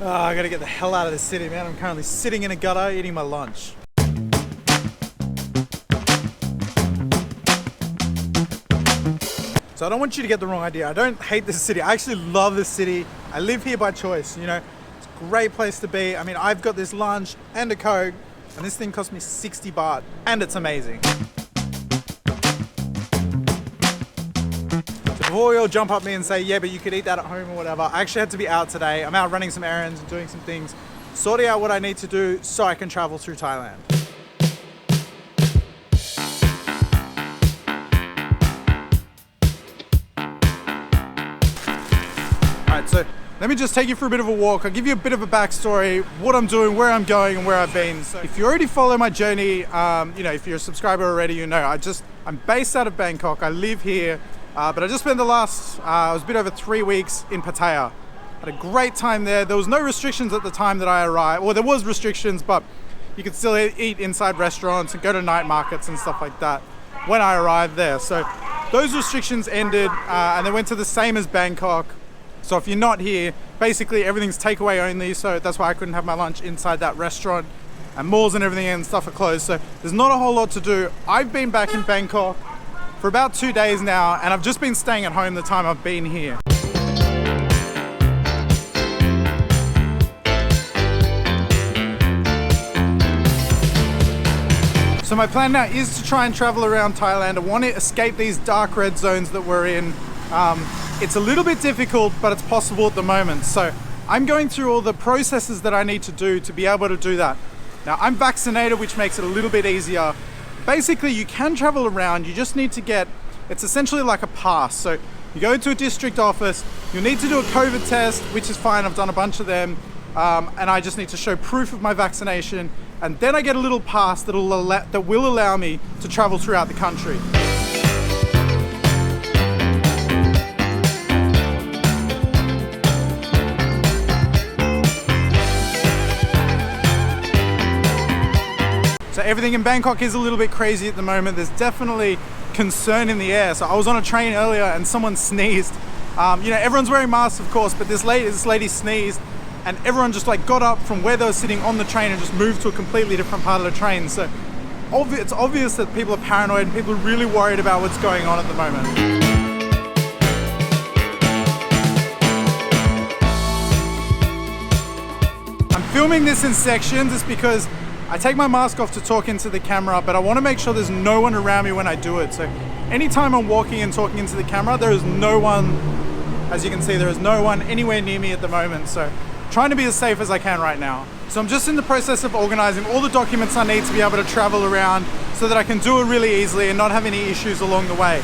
Oh, I gotta get the hell out of the city, man. I'm currently sitting in a gutter eating my lunch. So I don't want you to get the wrong idea. I don't hate this city. I actually love this city. I live here by choice, you know. It's a great place to be. I mean, I've got this lunch and a Coke, and this thing cost me 60 baht, and it's amazing. Before you all jump up me and say, yeah, but you could eat that at home or whatever, I actually had to be out today. I'm out running some errands and doing some things, sorting out what I need to do so I can travel through Thailand. Alright, so let me just take you for a bit of a walk. I'll give you a bit of a backstory, what I'm doing, where I'm going, and where I've been. So if you already follow my journey, you know, if you're a subscriber already, you know, I'm based out of Bangkok. I live here. But I just spent the last, it was a bit over 3 weeks in Pattaya. Had a great time there. There was no restrictions at the time that I arrived. Well, there was restrictions, but you could still eat inside restaurants and go to night markets and stuff like that when I arrived there. So those restrictions ended and they went to the same as Bangkok. So if you're not here, basically everything's takeaway only. So that's why I couldn't have my lunch inside that restaurant, and malls and everything and stuff are closed. So there's not a whole lot to do. I've been back in Bangkok for about 2 days now, and I've just been staying at home the time I've been here. So my plan now is to try and travel around Thailand. I want to escape these dark red zones that we're in. It's a little bit difficult, but it's possible at the moment. So I'm going through all the processes that I need to do to be able to do that. Now I'm vaccinated, which makes it a little bit easier. Basically, you can travel around, you just need to get, it's essentially like a pass. So you go to a district office, you'll need to do a COVID test, which is fine, I've done a bunch of them, and I just need to show proof of my vaccination, and then I get a little pass that will allow me to travel throughout the country. So everything in Bangkok is a little bit crazy at the moment. There's definitely concern in the air. So I was on a train earlier and someone sneezed. You know, everyone's wearing masks, of course, but this lady sneezed, and everyone just like got up from where they were sitting on the train and just moved to a completely different part of the train. So it's obvious that people are paranoid and people are really worried about what's going on at the moment. I'm filming this in sections. It's because I take my mask off to talk into the camera, but I want to make sure there's no one around me when I do it. So anytime I'm walking and talking into the camera, there is no one, as you can see, there is no one anywhere near me at the moment. So trying to be as safe as I can right now. So I'm just in the process of organizing all the documents I need to be able to travel around so that I can do it really easily and not have any issues along the way.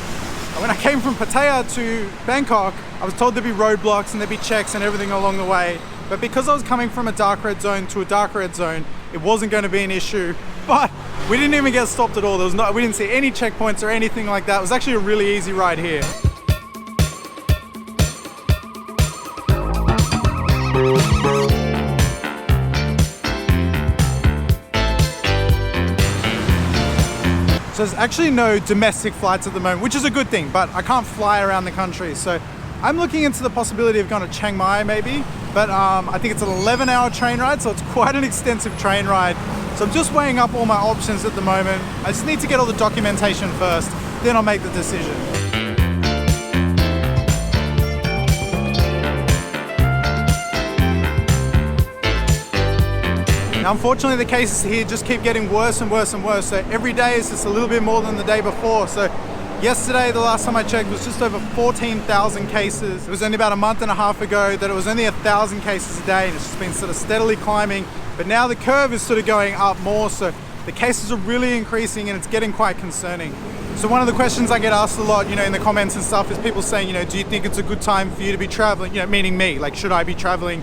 When I came from Pattaya to Bangkok, I was told there'd be roadblocks and there'd be checks and everything along the way. But because I was coming from a dark red zone to a dark red zone, it wasn't going to be an issue. But we didn't even get stopped at all. We didn't see any checkpoints or anything like that. It was actually a really easy ride here. So there's actually no domestic flights at the moment, which is a good thing, but I can't fly around the country. So I'm looking into the possibility of going to Chiang Mai maybe, but I think it's an 11-hour train ride, so it's quite an extensive train ride. So I'm just weighing up all my options at the moment. I just need to get all the documentation first, then I'll make the decision. Now, unfortunately, the cases here just keep getting worse and worse and worse. So every day is just a little bit more than the day before. So yesterday, the last time I checked, was just over 14,000 cases. It was only about a month and a half ago that it was only 1,000 cases a day, and it's just been sort of steadily climbing. But now the curve is sort of going up more, so the cases are really increasing and it's getting quite concerning. So one of the questions I get asked a lot, you know, in the comments and stuff is people saying, you know, do you think it's a good time for you to be traveling? You know, meaning me, like, should I be traveling?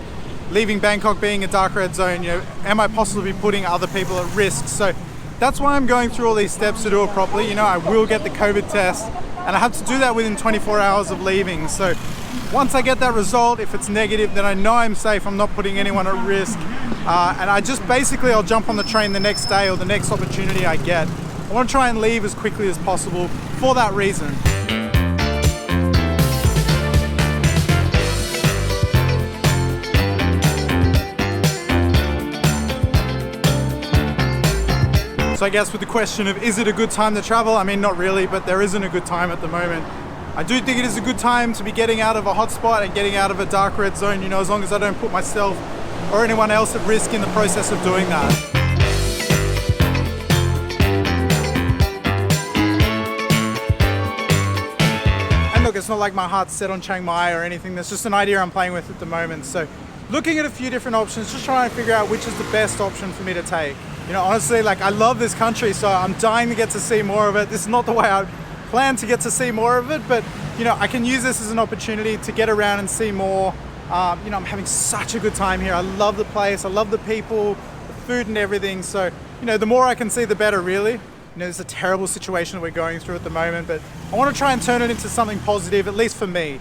Leaving Bangkok being a dark red zone, you know, am I possibly putting other people at risk? So that's why I'm going through all these steps to do it properly. You know, I will get the COVID test and I have to do that within 24 hours of leaving. So once I get that result, if it's negative, then I know I'm safe, I'm not putting anyone at risk. And I'll jump on the train the next day or the next opportunity I get. I want to try and leave as quickly as possible for that reason. So I guess with the question of is it a good time to travel? I mean, not really, but there isn't a good time at the moment. I do think it is a good time to be getting out of a hotspot and getting out of a dark red zone, you know, as long as I don't put myself or anyone else at risk in the process of doing that. Look, it's not like my heart's set on Chiang Mai or anything. That's just an idea I'm playing with at the moment. So looking at a few different options, just trying to figure out which is the best option for me to take. You know, honestly, like I love this country, so I'm dying to get to see more of it. This is not the way I plan to get to see more of it, but you know, I can use this as an opportunity to get around and see more. You know, I'm having such a good time here. I love the place. I love the people, the food and everything. So, you know, the more I can see, the better, really. You know, it's a terrible situation that we're going through at the moment, but I want to try and turn it into something positive, at least for me.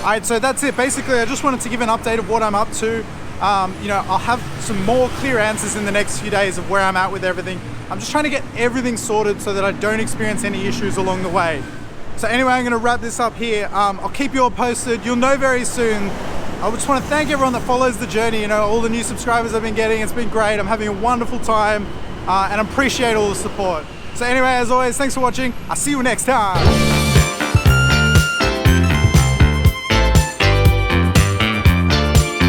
Alright, so that's it. Basically, I just wanted to give an update of what I'm up to. You know, I'll have some more clear answers in the next few days of where I'm at with everything. I'm just trying to get everything sorted so that I don't experience any issues along the way. So anyway, I'm going to wrap this up here. I'll keep you all posted. You'll know very soon. I just want to thank everyone that follows the journey, you know, all the new subscribers I've been getting. It's been great. I'm having a wonderful time and I appreciate all the support. So anyway, as always, thanks for watching. I'll see you next time.